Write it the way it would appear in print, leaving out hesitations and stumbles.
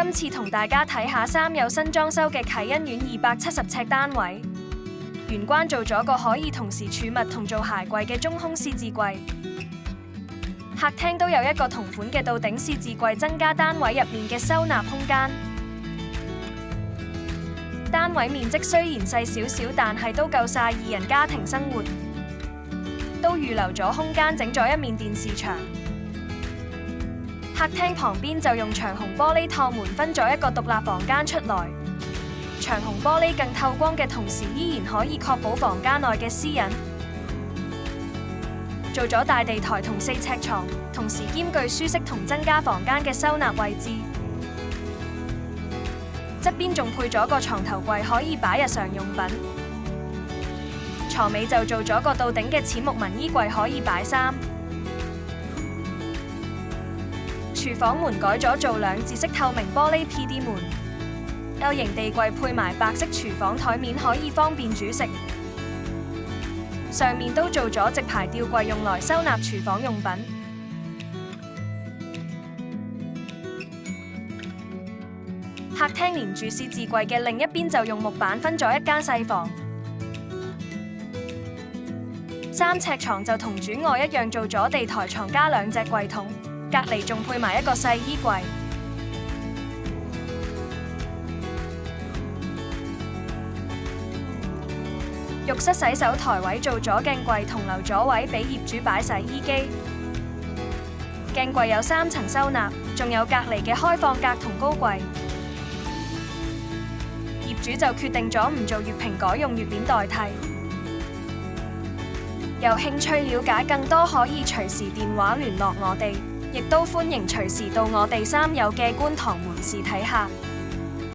今次同大家睇下三有新裝修嘅啟欣苑270尺單位，玄關做咗個可以同時儲物同做鞋櫃嘅中空獅子櫃，客廳都有一個同款嘅到頂獅子櫃，增加單位入面嘅收納空間。單位面積雖然細少少，但係都夠晒2人家庭生活，都預留咗空間整咗一面電視牆。客廳旁邊就用長虹玻璃趟門分咗一個獨立房間出來，長虹玻璃更透光嘅同時，依然可以確保房間內嘅私隱。做咗大地台同4尺床，同時兼具舒適同增加房間嘅收納位置。側邊仲配咗個床頭櫃，可以擺日常用品。床尾就做咗個到頂嘅淺木紋衣櫃，可以擺衫。廚房門改咗做2字式透明玻璃 PD 門，L 型地櫃配埋白色廚房台面，可以方便煮食。上面都做咗直排吊櫃，用來收納廚房用品。客廳連住獅子櫃嘅另一邊就用木板分咗一間細房。3尺床就同主外一樣，做咗地台床加2隻櫃桶，隔離仲配埋一個細衣櫃。浴室洗手台位做咗鏡櫃，同留咗位俾業主擺洗衣機。鏡櫃有3層收納，仲有隔離嘅開放格同高櫃。業主就決定咗唔做月屏，改用月鏈代替。有興趣了解更多，可以隨時電話聯絡我哋，亦都歡迎隨時到我哋三有嘅觀塘門市睇下。